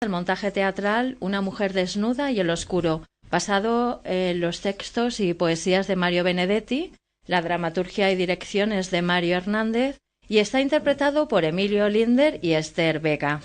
el montaje teatral Una mujer desnuda y el oscuro, basado en los textos y poesías de Mario Benedetti. La dramaturgia y dirección es de Mario Hernández y está interpretado por Emilio Linder y Esther Vega.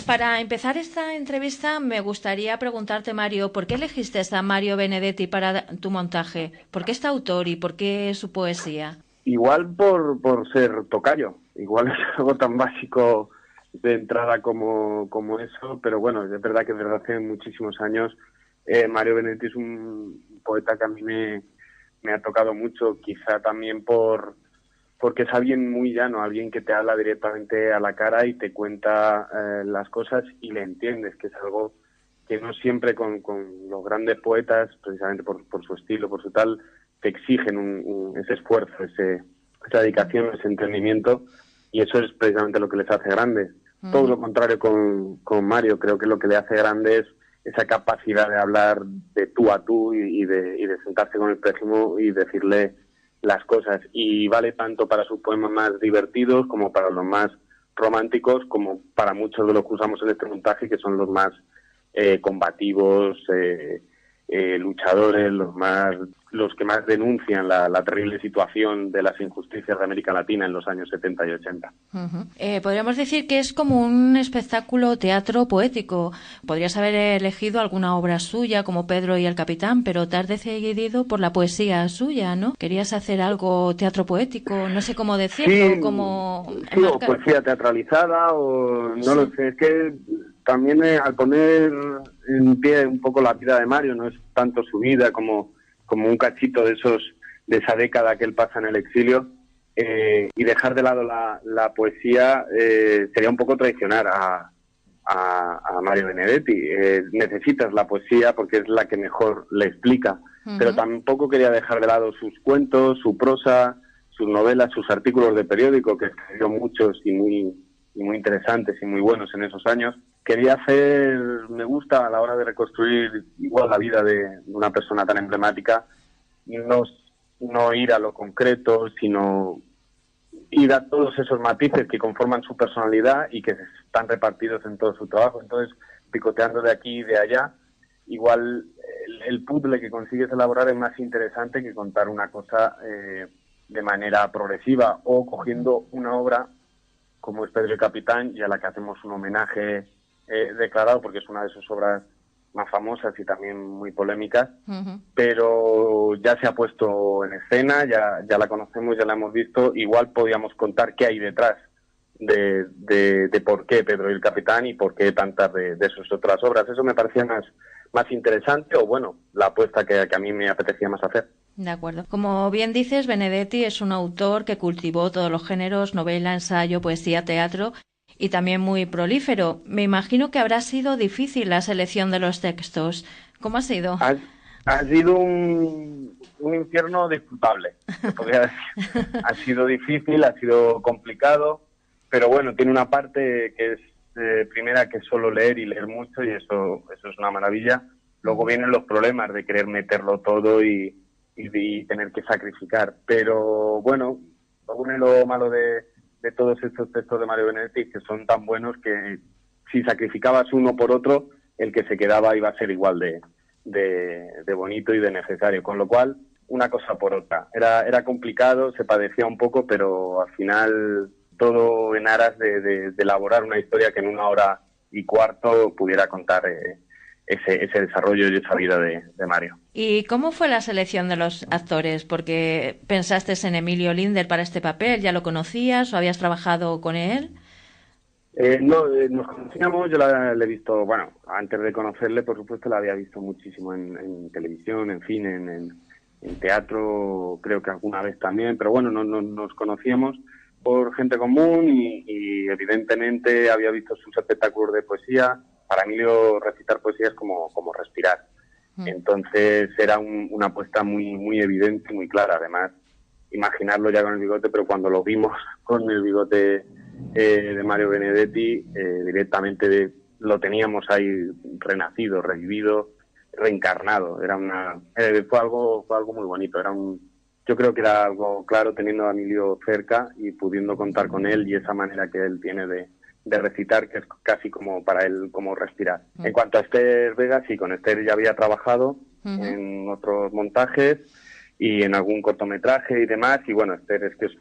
Para empezar esta entrevista me gustaría preguntarte, Mario, ¿por qué elegiste a Mario Benedetti para tu montaje? ¿Por qué este autor y por qué su poesía? Igual por ser tocayo, igual es algo tan básico de entrada como eso, pero bueno, es verdad que desde hace muchísimos años Mario Benedetti es un poeta que a mí me ha tocado mucho, quizá también porque es alguien muy llano, alguien que te habla directamente a la cara y te cuenta las cosas y le entiendes, que es algo que no siempre con los grandes poetas, precisamente por su estilo, por su tal, te exigen ese esfuerzo, esa dedicación, ese entendimiento, y eso es precisamente lo que les hace grandes. Todo lo contrario con Mario, creo que lo que le hace grande es esa capacidad de hablar de tú a tú y de sentarse con el prójimo y decirle las cosas. Y vale tanto para sus poemas más divertidos como para los más románticos, como para muchos de los que usamos en este montaje, que son los más combativos, luchadores, los que más denuncian la terrible situación de las injusticias de América Latina en los años 70 y 80. Podríamos decir que es como un espectáculo teatro poético. Podrías haber elegido alguna obra suya, como Pedro y el Capitán, pero te has decidido por la poesía suya, ¿no? Querías hacer algo teatro poético, no sé cómo decirlo, como o poesía teatralizada, o no lo sé, es que también al poner en pie un poco la vida de Mario, no es tanto su vida como un cachito de esa década que él pasa en el exilio, y dejar de lado la poesía sería un poco traicionar a Mario Benedetti. Necesitas la poesía porque es la que mejor le explica, pero tampoco quería dejar de lado sus cuentos, su prosa, sus novelas, sus artículos de periódico, que escribió muchos y muy interesantes y muy buenos en esos años. Quería me gusta a la hora de reconstruir igual la vida de una persona tan emblemática, no ir a lo concreto, sino ir a todos esos matices que conforman su personalidad y que están repartidos en todo su trabajo. Entonces, picoteando de aquí y de allá, igual el puzzle que consigues elaborar es más interesante que contar una cosa de manera progresiva, o cogiendo una obra como es Pedro y el Capitán, y a la que hacemos un homenaje declarado, porque es una de sus obras más famosas y también muy polémicas, pero ya se ha puesto en escena, ya la conocemos, ya la hemos visto. Igual podíamos contar qué hay detrás de por qué Pedro y el Capitán y por qué tantas de sus otras obras. Eso me parecía más interesante, o bueno, la apuesta que a mí me apetecía más hacer. De acuerdo. Como bien dices, Benedetti es un autor que cultivó todos los géneros, novela, ensayo, poesía, teatro, y también muy prolífero. Me imagino que habrá sido difícil la selección de los textos. ¿Cómo ha sido? Ha sido un infierno disfrutable, podría decir. Ha sido difícil, ha sido complicado, pero bueno, tiene una parte que es primera, que es solo leer y leer mucho, y eso es una maravilla. Luego vienen los problemas de querer meterlo todo y tener que sacrificar. Pero bueno, lo malo de todos estos textos de Mario Benedetti, que son tan buenos que si sacrificabas uno por otro, el que se quedaba iba a ser igual de bonito y de necesario. Con lo cual, una cosa por otra. Era complicado, se padecía un poco, pero al final todo en aras de elaborar una historia que en 1 hora y cuarto pudiera contar ese desarrollo y esa vida de Mario. ¿Y cómo fue la selección de los actores? Porque pensaste en Emilio Linder para este papel, ¿ya lo conocías o habías trabajado con él? No, nos conocíamos, yo la he visto, bueno, antes de conocerle, por supuesto, la había visto muchísimo en televisión, en cine, en teatro, creo que alguna vez también, pero bueno, nos conocíamos por gente común y evidentemente había visto sus espectáculos de poesía. Para Emilio recitar poesía es como respirar. Entonces era una apuesta muy evidente, muy clara. Además, imaginarlo ya con el bigote, pero cuando lo vimos con el bigote de Mario Benedetti, directamente lo teníamos ahí renacido, revivido, reencarnado. Fue algo muy bonito. Yo creo que era algo claro teniendo a Emilio cerca y pudiendo contar con él, y esa manera que él tiene de de recitar, que es casi como para él como respirar. En cuanto a Esther Vega, sí, con Esther ya había trabajado en otros montajes y en algún cortometraje y demás, y bueno, Esther es que es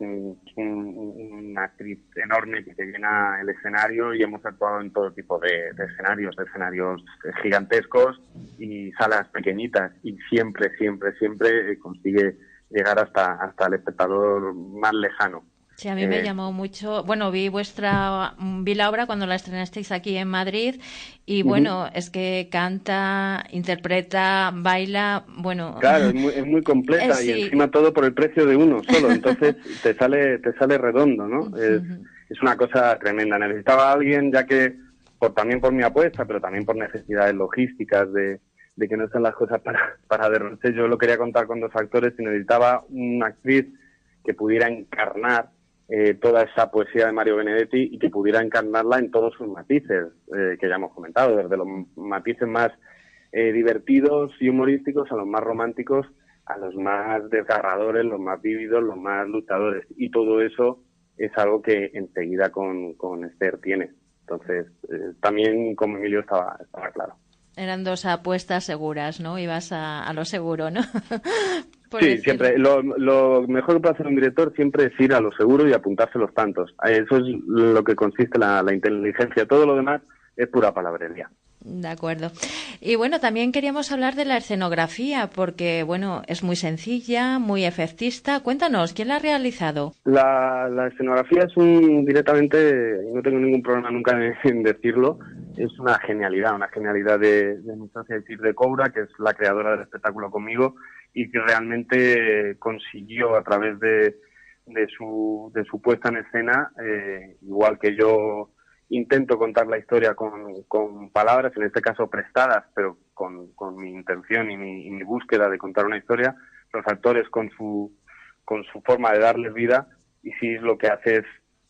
una actriz enorme que te llena el escenario, y hemos actuado en todo tipo de escenarios gigantescos y salas pequeñitas, y siempre consigue llegar hasta el espectador más lejano. Sí, a mí me llamó mucho. Bueno, vi la obra cuando la estrenasteis aquí en Madrid y bueno, es que canta, interpreta, baila, bueno. Claro, es muy completa y sí. encima todo por el precio de uno solo, entonces te sale redondo, ¿no? Es una cosa tremenda. Necesitaba a alguien, ya que también por mi apuesta, pero también por necesidades logísticas de que no están las cosas para derroche. Yo lo quería contar con 2 actores y necesitaba una actriz que pudiera encarnar toda esa poesía de Mario Benedetti y que pudiera encarnarla en todos sus matices, que ya hemos comentado, desde los matices más divertidos y humorísticos a los más románticos, a los más desgarradores, los más vívidos, los más luchadores. Y todo eso es algo que enseguida con Esther tiene. Entonces, también con Emilio estaba claro. Eran 2 apuestas seguras, ¿no? Ibas a lo seguro, ¿no? Sí, siempre. Lo mejor que puede hacer un director siempre es ir a lo seguro y apuntarse los tantos. Eso es lo que consiste la inteligencia. Todo lo demás es pura palabrería. De acuerdo. Y bueno, también queríamos hablar de la escenografía, porque bueno, es muy sencilla, muy efectista. Cuéntanos, ¿quién la ha realizado? La escenografía es directamente, y no tengo ningún problema nunca en decirlo, es una genialidad de mi socia de Cobra, que es la creadora del espectáculo conmigo, y que realmente consiguió a través de su puesta en escena, igual que yo intento contar la historia con palabras, en este caso prestadas, pero con mi intención y mi búsqueda de contar una historia, los actores con su forma de darles vida, y sí lo que hace es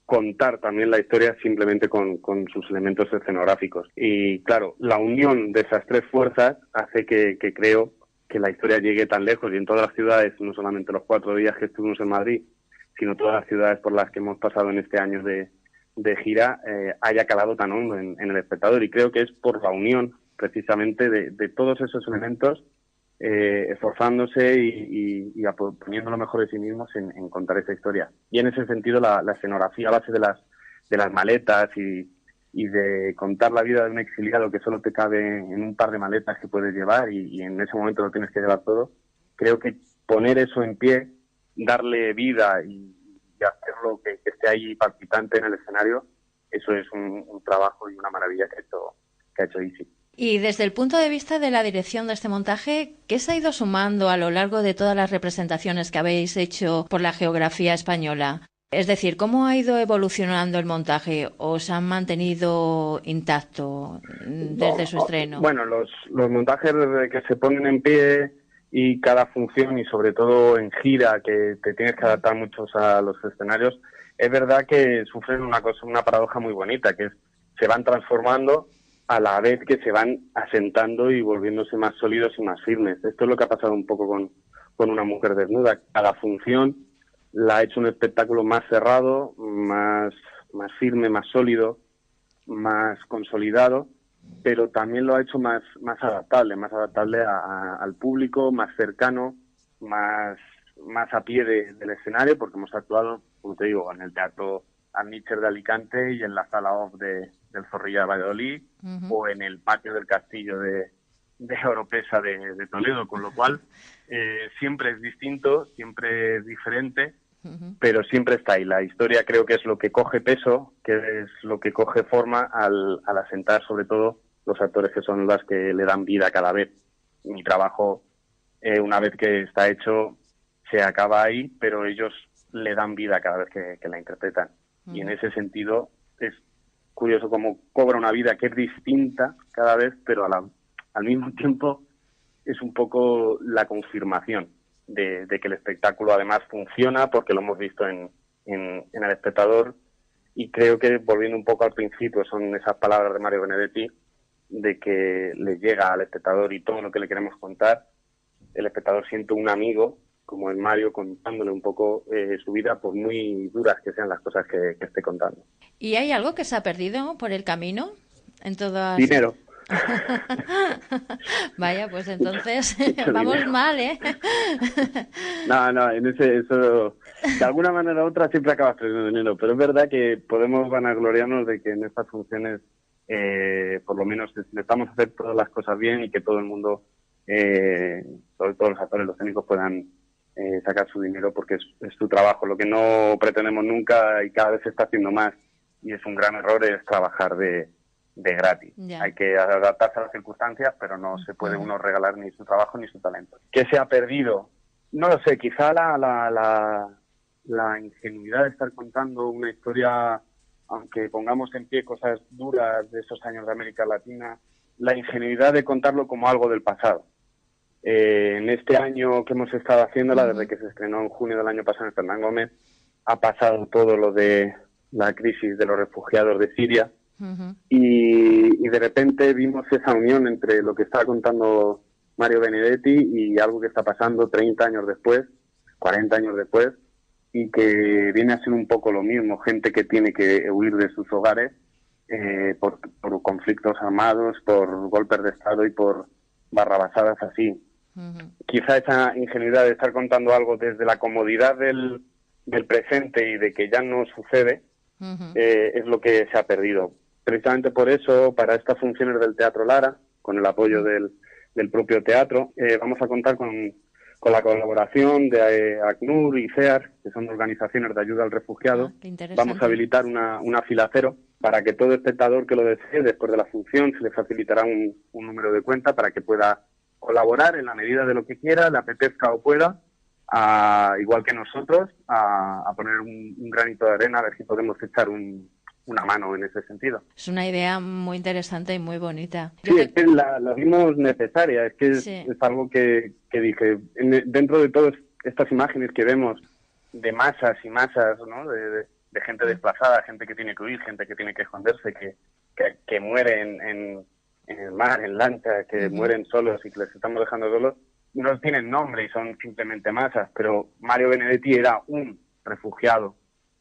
contar también la historia simplemente con sus elementos escenográficos. Y claro, la unión de esas 3 fuerzas hace que creo que la historia llegue tan lejos, y en todas las ciudades, no solamente los 4 días que estuvimos en Madrid, sino todas las ciudades por las que hemos pasado en este año de gira, haya calado tan hondo en el espectador. Y creo que es por la unión precisamente de todos esos elementos, esforzándose y poniendo lo mejor de sí mismos en contar esa historia. Y en ese sentido la escenografía a base de las maletas y de contar la vida de un exiliado que solo te cabe en un par de maletas que puedes llevar, y en ese momento lo tienes que llevar todo, creo que poner eso en pie, darle vida y hacerlo que esté ahí palpitante en el escenario, eso es un trabajo y una maravilla que ha hecho Isi. Y desde el punto de vista de la dirección de este montaje, ¿qué se ha ido sumando a lo largo de todas las representaciones que habéis hecho por la geografía española? Es decir, ¿cómo ha ido evolucionando el montaje? ¿O se han mantenido intacto desde su estreno? Bueno, los montajes que se ponen en pie y cada función, y sobre todo en gira, que te tienes que adaptar muchos a los escenarios, es verdad que sufren una paradoja muy bonita, que es se van transformando a la vez que se van asentando y volviéndose más sólidos y más firmes. Esto es lo que ha pasado un poco con Una mujer desnuda. Cada función la ha hecho un espectáculo más cerrado, más firme, más sólido, más consolidado, pero también lo ha hecho más adaptable al público, más cercano, más a pie del escenario, porque hemos actuado, como te digo, en el Teatro Arnicher de Alicante y en la Sala Off del Zorrilla de Valladolid, o en el patio del Castillo de Oropesa de Toledo, con lo cual siempre es distinto, siempre es diferente, pero siempre está ahí. La historia creo que es lo que coge peso, que es lo que coge forma al asentar sobre todo los actores, que son las que le dan vida cada vez. Mi trabajo, una vez que está hecho, se acaba ahí, pero ellos le dan vida cada vez que la interpretan. Y en ese sentido es curioso cómo cobra una vida que es distinta cada vez, pero al mismo tiempo es un poco la confirmación de que el espectáculo además funciona, porque lo hemos visto en El Espectador. Y creo que, volviendo un poco al principio, son esas palabras de Mario Benedetti, de que le llega al espectador y todo lo que le queremos contar, el espectador siente un amigo como en Mario, contándole un poco su vida, por muy duras que sean las cosas que esté contando. ¿Y hay algo que se ha perdido por el camino en todas? Dinero. Vaya, pues entonces Mucho vamos dinero. mal, ¿eh? No, eso, de alguna manera u otra siempre acabas perdiendo dinero, pero es verdad que podemos vanagloriarnos de que en estas funciones, por lo menos intentamos hacer todas las cosas bien y que todo el mundo, sobre todo los actores, los técnicos, puedan sacar su dinero porque es su trabajo. Lo que no pretendemos nunca, y cada vez se está haciendo más, y es un gran error, es trabajar de gratis. Ya. Hay que adaptarse a las circunstancias, pero no se puede uno regalar ni su trabajo ni su talento. ¿Qué se ha perdido? No lo sé, quizá la ingenuidad de estar contando una historia, aunque pongamos en pie cosas duras de esos años de América Latina, la ingenuidad de contarlo como algo del pasado. En este año que hemos estado haciéndola, desde que se estrenó en junio del año pasado en Fernán Gómez, ha pasado todo lo de la crisis de los refugiados de Siria, y de repente vimos esa unión entre lo que estaba contando Mario Benedetti y algo que está pasando 30 años después, 40 años después, y que viene a ser un poco lo mismo, gente que tiene que huir de sus hogares por conflictos armados, por golpes de Estado y por barrabasadas así. Quizá esa ingenuidad de estar contando algo desde la comodidad del presente y de que ya no sucede, es lo que se ha perdido. Precisamente por eso, para estas funciones del Teatro Lara, con el apoyo del propio teatro, vamos a contar con la colaboración de ACNUR y CEAR, que son organizaciones de ayuda al refugiado. Vamos a habilitar una fila cero para que todo espectador que lo desee, después de la función, se le facilitará un número de cuenta para que pueda colaborar en la medida de lo que quiera, le apetezca o pueda, igual que nosotros, a poner un granito de arena, a ver si podemos echar una mano en ese sentido. Es una idea muy interesante y muy bonita. Sí, es que la vimos necesaria, es que es algo que dije, dentro de todas estas imágenes que vemos de masas y masas, ¿no? de gente desplazada, gente que tiene que huir, gente que tiene que esconderse, que muere en el mar, en lancha, que mueren solos y que les estamos dejando solos, no tienen nombre y son simplemente masas, pero Mario Benedetti era un refugiado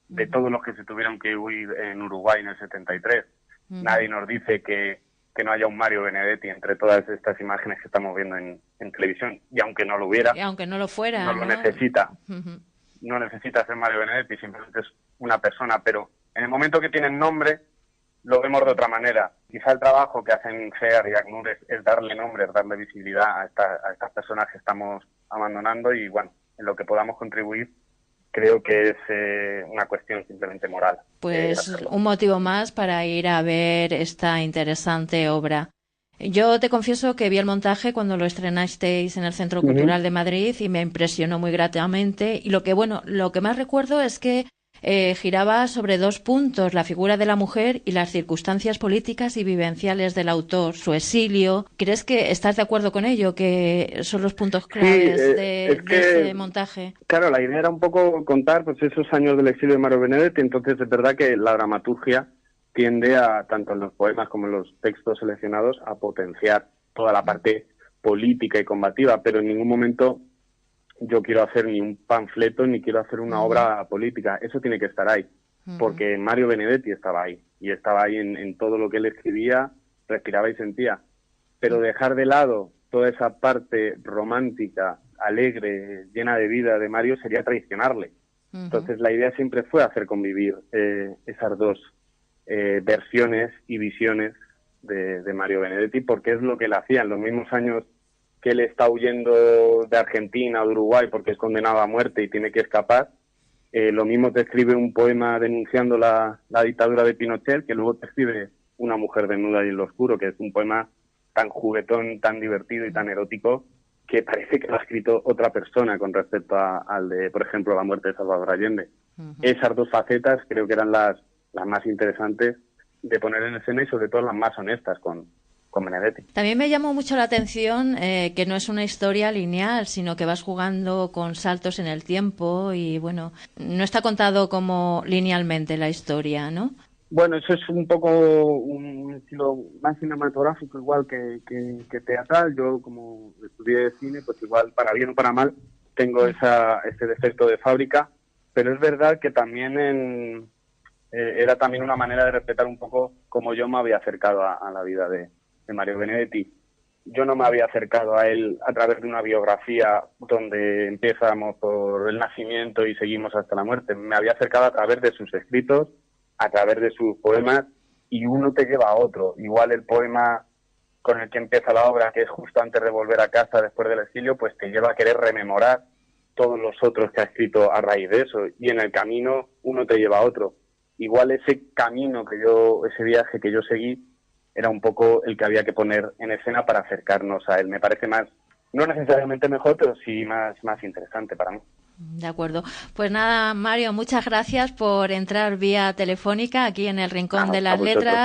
de todos los que se tuvieron que huir en Uruguay en el 73. Nadie nos dice que no haya un Mario Benedetti entre todas estas imágenes que estamos viendo en televisión. Y aunque no lo hubiera, y aunque no lo fuera, no lo necesita. No necesita ser Mario Benedetti, simplemente es una persona. Pero en el momento que tienen nombre, lo vemos de otra manera. Quizá el trabajo que hacen CEAR y ACNUR es darle nombre, es darle visibilidad a estas personas que estamos abandonando, y bueno, en lo que podamos contribuir, creo que es una cuestión simplemente moral. Pues un motivo más para ir a ver esta interesante obra. Yo te confieso que vi el montaje cuando lo estrenasteis en el Centro Cultural de Madrid y me impresionó muy gratamente. Y lo que más recuerdo es que giraba sobre dos puntos: la figura de la mujer y las circunstancias políticas y vivenciales del autor, su exilio. ¿Crees que estás de acuerdo con ello, que son los puntos claves de este montaje? Claro, la idea era un poco contar pues esos años del exilio de Mario Benedetti. Entonces es verdad que la dramaturgia tiende a, tanto en los poemas como en los textos seleccionados, a potenciar toda la parte política y combativa, pero en ningún momento yo quiero hacer ni un panfleto ni quiero hacer una obra política. Eso tiene que estar ahí, porque Mario Benedetti estaba ahí, y estaba ahí en todo lo que él escribía, respiraba y sentía. Pero dejar de lado toda esa parte romántica, alegre, llena de vida de Mario sería traicionarle. Entonces la idea siempre fue hacer convivir esas dos versiones y visiones de Mario Benedetti, porque es lo que él hacía en los mismos años que él está huyendo de Argentina o de Uruguay porque es condenado a muerte y tiene que escapar. Lo mismo te escribe un poema denunciando la dictadura de Pinochet, que luego te escribe Una mujer desnuda y en lo oscuro, que es un poema tan juguetón, tan divertido y tan erótico, que parece que lo ha escrito otra persona con respecto al de, por ejemplo, la muerte de Salvador Allende. Esas dos facetas creo que eran las más interesantes de poner en escena, y sobre todo las más honestas con Benedetti. También me llamó mucho la atención que no es una historia lineal, sino que vas jugando con saltos en el tiempo y, bueno, no está contado como linealmente la historia, ¿no? Bueno, eso es un poco un estilo más cinematográfico, igual que teatral. Yo, como estudié cine, pues igual, para bien o para mal, tengo ese defecto de fábrica, pero es verdad que también era también una manera de respetar un poco cómo yo me había acercado a la vida de Mario Benedetti. Yo no me había acercado a él a través de una biografía donde empezamos por el nacimiento y seguimos hasta la muerte. Me había acercado a través de sus escritos, a través de sus poemas, y uno te lleva a otro. Igual el poema con el que empieza la obra, que es justo antes de volver a casa después del exilio, pues te lleva a querer rememorar todos los otros que ha escrito a raíz de eso, y en el camino uno te lleva a otro. Igual ese camino ese viaje que yo seguí, era un poco el que había que poner en escena para acercarnos a él. Me parece más, no necesariamente mejor, pero sí más interesante para mí. De acuerdo. Pues nada, Mario, muchas gracias por entrar vía telefónica aquí en el Rincón de las Letras.